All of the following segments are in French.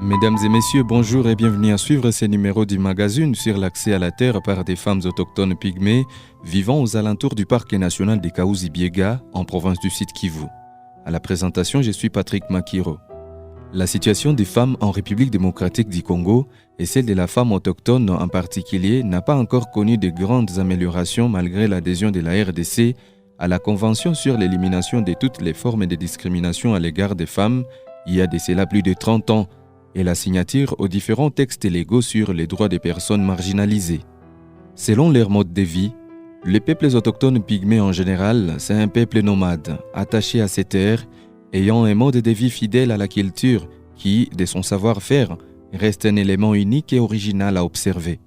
Mesdames et messieurs, bonjour et bienvenue à suivre ces numéros du magazine sur l'accès à la terre par des femmes autochtones pygmées vivant aux alentours du parc national des Kahuzi-Biega en province du Sud Kivu. À la présentation, je suis Patrick Makiro. La situation des femmes en République démocratique du Congo et celle de la femme autochtone en particulier n'a pas encore connu de grandes améliorations malgré l'adhésion de la RDC à la Convention sur l'élimination de toutes les formes de discrimination à l'égard des femmes il y a de cela plus de 30 ans et la signature aux différents textes légaux sur les droits des personnes marginalisées. Selon leur mode de vie, les peuples autochtones pygmées en général, c'est un peuple nomade, attaché à ses terres, ayant un mode de vie fidèle à la culture qui, de son savoir-faire, reste un élément unique et original à observer.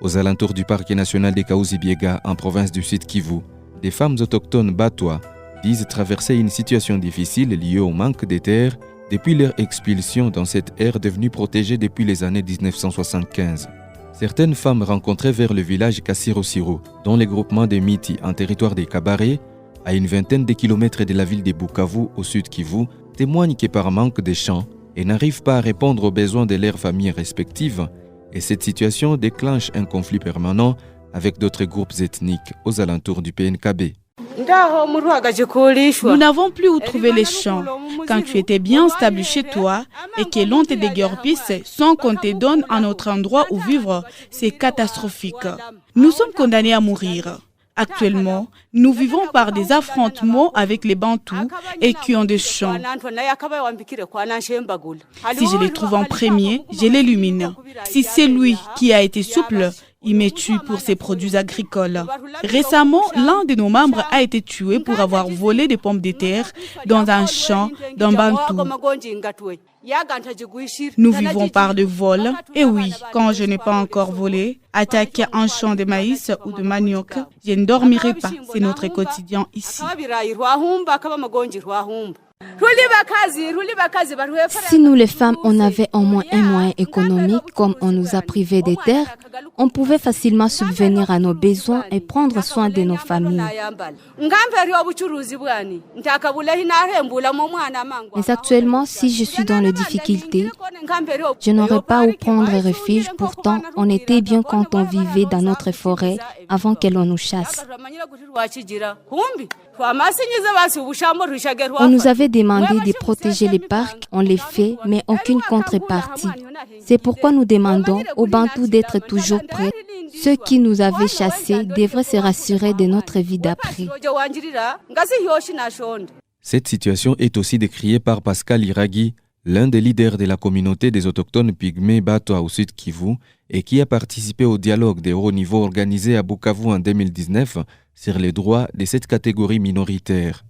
Aux alentours du parc national des Kahuzi-Biega en province du Sud Kivu, des femmes autochtones Batwa disent traverser une situation difficile liée au manque de terres depuis leur expulsion dans cette aire devenue protégée depuis les années 1975. Certaines femmes rencontrées vers le village Kassiro-Siro, dont le groupement de Miti en territoire des Kabaré, à une vingtaine de kilomètres de la ville de Bukavu au sud Kivu, témoignent que par manque de champs et n'arrivent pas à répondre aux besoins de leurs familles respectives, et cette situation déclenche un conflit permanent avec d'autres groupes ethniques aux alentours du PNKB. Nous n'avons plus où trouver les champs. Quand tu étais bien stable chez toi et que l'on te déguerpisse sans qu'on te donne un autre endroit où vivre, c'est catastrophique. Nous sommes condamnés à mourir. Actuellement, nous vivons par des affrontements avec les Bantous et qui ont des champs. Si je les trouve en premier, je l'élimine. Si c'est lui qui a été souple, il me tue pour ses produits agricoles. Récemment, l'un de nos membres a été tué pour avoir volé des pommes de terre dans un champ d'un Bantou. Nous vivons par de vol. Et oui, quand je n'ai pas encore volé, attaquer un champ de maïs ou de manioc, je ne dormirai pas. C'est notre quotidien ici. Si nous les femmes, on avait au moins un moyen économique, comme on nous a privés des terres, on pouvait facilement subvenir à nos besoins et prendre soin de nos familles. Mais actuellement, si je suis dans les difficultés, je n'aurais pas où prendre refuge. Pourtant, on était bien quand on vivait dans notre forêt avant que l'on nous chasse. On nous avait demandé de protéger les parcs, on les fait, mais aucune contrepartie. C'est pourquoi nous demandons aux Bantous d'être toujours prêts. Ceux qui nous avaient chassés devraient se rassurer de notre vie d'après. Cette situation est aussi décriée par Pascal Iragi, l'un des leaders de la communauté des autochtones pygmées Batwa au Sud Kivu et qui a participé au dialogue de haut niveau organisé à Bukavu en 2019 sur les droits de cette catégorie minoritaire.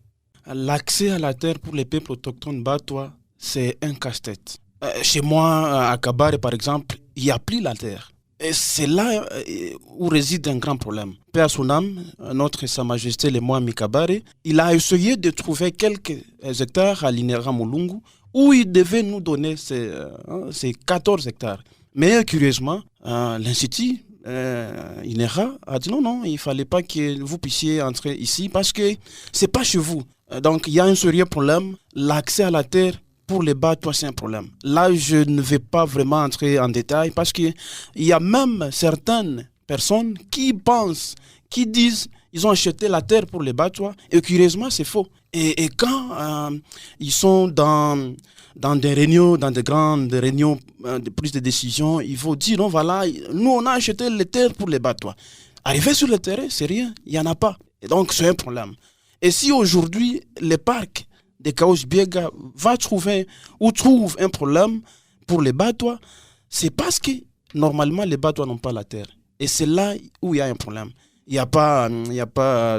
L'accès à la terre pour les peuples autochtones Batwa, c'est un casse-tête. Chez moi, à Kabare par exemple, il n'y a plus la terre. Et c'est là où réside un grand problème. Paix à son âme, notre Sa Majesté le Moami Kabare, il a essayé de trouver quelques hectares à l'Inera Mulungu où il devait nous donner ces 14 hectares. Mais curieusement, l'Institut INERA a dit non, il ne fallait pas que vous puissiez entrer ici parce que ce n'est pas chez vous. Donc il y a un sérieux problème. L'accès à la terre pour les Batwa, c'est un problème. Là, je ne vais pas vraiment entrer en détail parce qu'il y a même certaines personnes qui pensent, qui disent ils ont acheté la terre pour les Batwa et curieusement, c'est faux. Et quand ils sont dans des réunions, dans de grandes réunions de prise de décision, il faut dire non, voilà, nous on a acheté les terres pour les Batwa. Arriver sur le terrain, c'est rien, il n'y en a pas. Et donc c'est un problème. Et si aujourd'hui, les parcs de Kahuzi-Biega trouve un problème pour les Batwa, c'est parce que normalement les Batwa n'ont pas la terre. Et c'est là où il y a un problème. Il n'y a pas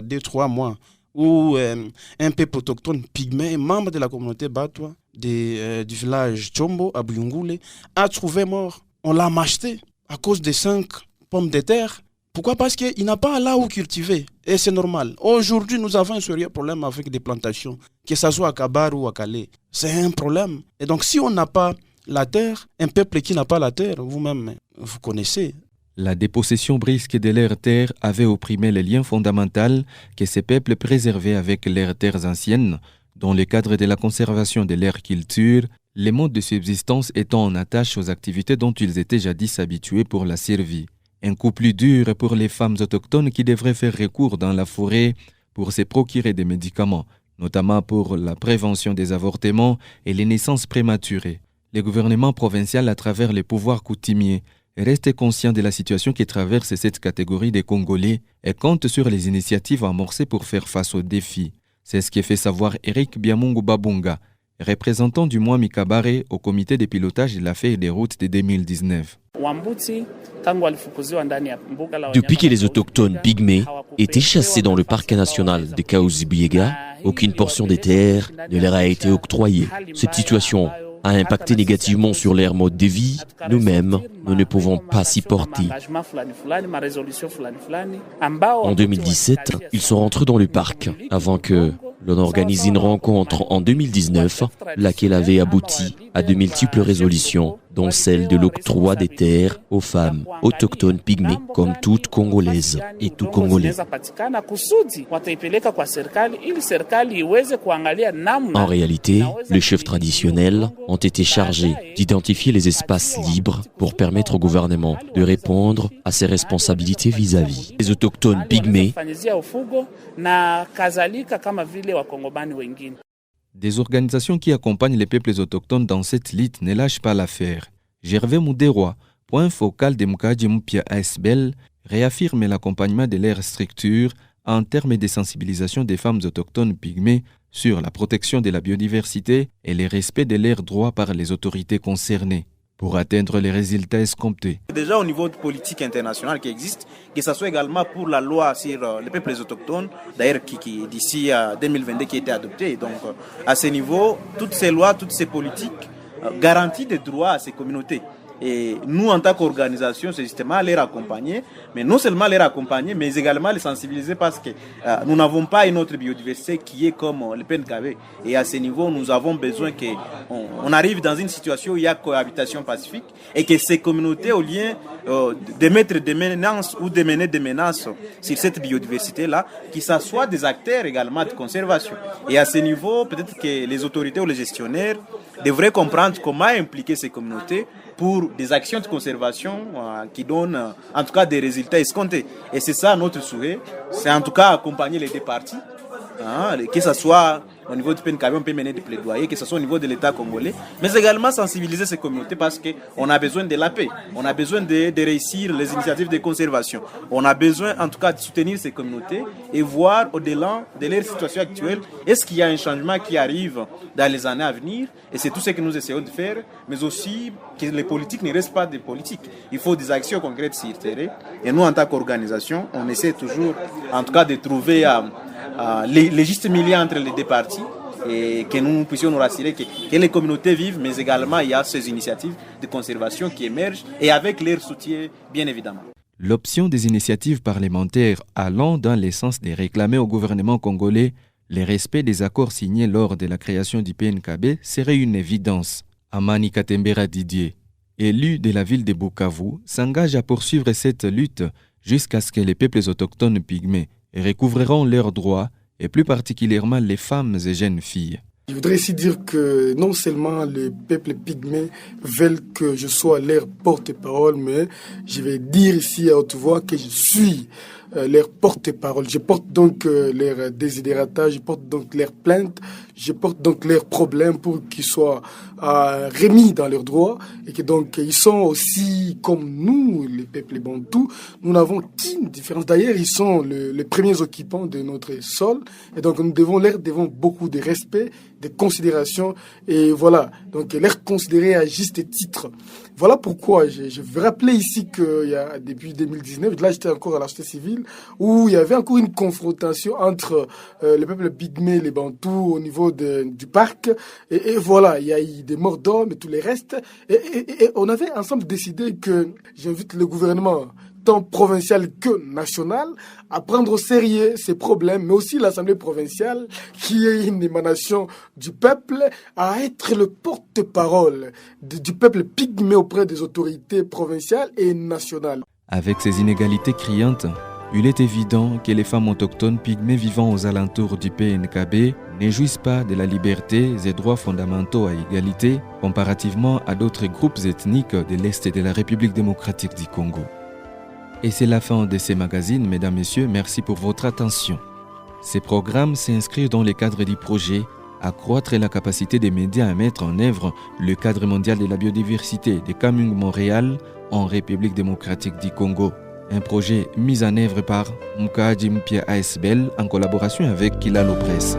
2-3 mois où un peuple autochtone pygmée, membre de la communauté Batwa du village Tchombo à Buyungule, a trouvé mort. On l'a acheté à cause des 5 pommes de terre. Pourquoi? Parce qu'il n'a pas là où cultiver. Et c'est normal. Aujourd'hui, nous avons un sérieux problème avec des plantations, que ce soit à Kabar ou à Calais. C'est un problème. Et donc, si on n'a pas la terre, un peuple qui n'a pas la terre, vous-même, vous connaissez. La dépossession brusque de leurs terres avait opprimé les liens fondamentaux que ces peuples préservaient avec leurs terres anciennes, dans le cadre de la conservation de leur culture les modes de subsistance étant en attache aux activités dont ils étaient jadis habitués pour la survie. Un coup plus dur pour les femmes autochtones qui devraient faire recours dans la forêt pour se procurer des médicaments, notamment pour la prévention des avortements et les naissances prématurées. Le gouvernement provincial, à travers les pouvoirs coutumiers, reste conscient de la situation qui traverse cette catégorie des Congolais et compte sur les initiatives amorcées pour faire face aux défis. C'est ce qui fait savoir Eric Biamungu Babunga, représentant du Mwami Kabare au comité de pilotage de l'affaire des routes de 2019. Depuis que les autochtones pygmées étaient chassés dans le parc national de Kahuzi-Biega, aucune portion des terres ne leur a été octroyée. Cette situation a impacté négativement sur leur mode de vie. Nous-mêmes, nous ne pouvons pas s'y porter. En 2017, ils sont rentrés dans le parc avant que l'on organise une rencontre en 2019, laquelle avait abouti à de multiples résolutions, dont celle de l'octroi des terres aux femmes autochtones pygmées, comme toutes Congolaises et tout Congolais. En réalité, les chefs traditionnels ont été chargés d'identifier les espaces libres pour permettre au gouvernement de répondre à ses responsabilités vis-à-vis des autochtones pygmées. Des organisations qui accompagnent les peuples autochtones dans cette lutte ne lâchent pas l'affaire. Gervais Mouderoy, point focal de Mukadji Mupia ASBL, réaffirme l'accompagnement de leurs structures en termes de sensibilisation des femmes autochtones pygmées sur la protection de la biodiversité et le respect de leurs droits par les autorités concernées, pour atteindre les résultats escomptés. Déjà au niveau de politique internationale qui existe, que ce soit également pour la loi sur les peuples autochtones, d'ailleurs qui d'ici à 2022 qui a été adoptée. Donc à ce niveau, toutes ces lois, toutes ces politiques garantissent des droits à ces communautés. Et nous, en tant qu'organisation, c'est justement les accompagner, mais non seulement les accompagner, mais également les sensibiliser parce que nous n'avons pas une autre biodiversité qui est comme le PNKB. Et à ce niveau, nous avons besoin qu'on arrive dans une situation où il y a cohabitation pacifique et que ces communautés, au lieu de mettre des menaces ou de mener des menaces sur cette biodiversité-là, qu'ils soient des acteurs également de conservation. Et à ce niveau, peut-être que les autorités ou les gestionnaires devraient comprendre comment impliquer ces communautés pour des actions de conservation qui donnent en tout cas des résultats escomptés. Et c'est ça notre souhait, c'est en tout cas accompagner les deux parties, que ce soit au niveau du PNKB, on peut mener des plaidoyers, que ce soit au niveau de l'État congolais, mais également sensibiliser ces communautés parce qu'on a besoin de la paix, on a besoin de réussir les initiatives de conservation, on a besoin en tout cas de soutenir ces communautés et voir au-delà de leur situation actuelle, est-ce qu'il y a un changement qui arrive dans les années à venir, et c'est tout ce que nous essayons de faire, mais aussi que les politiques ne restent pas des politiques, il faut des actions concrètes sur le terrain, et nous en tant qu'organisation, on essaie toujours en tout cas de trouver les justes milieux entre les deux parties et que nous puissions nous rassurer que les communautés vivent, mais également il y a ces initiatives de conservation qui émergent et avec leur soutien, bien évidemment. L'option des initiatives parlementaires allant dans le sens de réclamer au gouvernement congolais le respect des accords signés lors de la création du PNKB serait une évidence. Amani Katembera Didier, élu de la ville de Bukavu, s'engage à poursuivre cette lutte jusqu'à ce que les peuples autochtones pygmées recouvreront leurs droits, et plus particulièrement les femmes et jeunes filles. Je voudrais ici dire que non seulement les peuples pygmées veulent que je sois leur porte-parole, mais je vais dire ici à haute voix que je suis leur porte-parole. Je porte donc leurs désidérata, je porte donc leurs plaintes, je porte donc leurs problèmes pour qu'ils soient remis dans leurs droits et que donc ils sont aussi comme nous, les peuples bantous. Nous n'avons aucune différence. D'ailleurs, ils sont les premiers occupants de notre sol et donc nous leur devons beaucoup de respect, de considération et voilà, donc leur considérer à juste titre. Voilà pourquoi je veux rappeler ici qu'il y a depuis 2019, là j'étais encore à la société civile, où il y avait encore une confrontation entre les peuples pygmées et les bantous au niveau du parc. Et voilà, il y a eu des morts d'hommes et tout le reste. Et on avait ensemble décidé que j'invite le gouvernement, tant provincial que national, à prendre au sérieux ces problèmes, mais aussi l'Assemblée provinciale, qui est une émanation du peuple, à être le porte-parole du peuple pygmé auprès des autorités provinciales et nationales. Avec ces inégalités criantes, Il est évident que les femmes autochtones pygmées vivant aux alentours du PNKB ne jouissent pas de la liberté et droits fondamentaux à égalité comparativement à d'autres groupes ethniques de l'Est de la République démocratique du Congo. Et c'est la fin de ces magazines, mesdames, messieurs, merci pour votre attention. Ces programmes s'inscrivent dans le cadre du projet Accroître la capacité des médias à mettre en œuvre le cadre mondial de la biodiversité de Kamung Montréal en République démocratique du Congo. Un projet mis en œuvre par Mukadji Mpia ASBL en collaboration avec Kilalo Presse.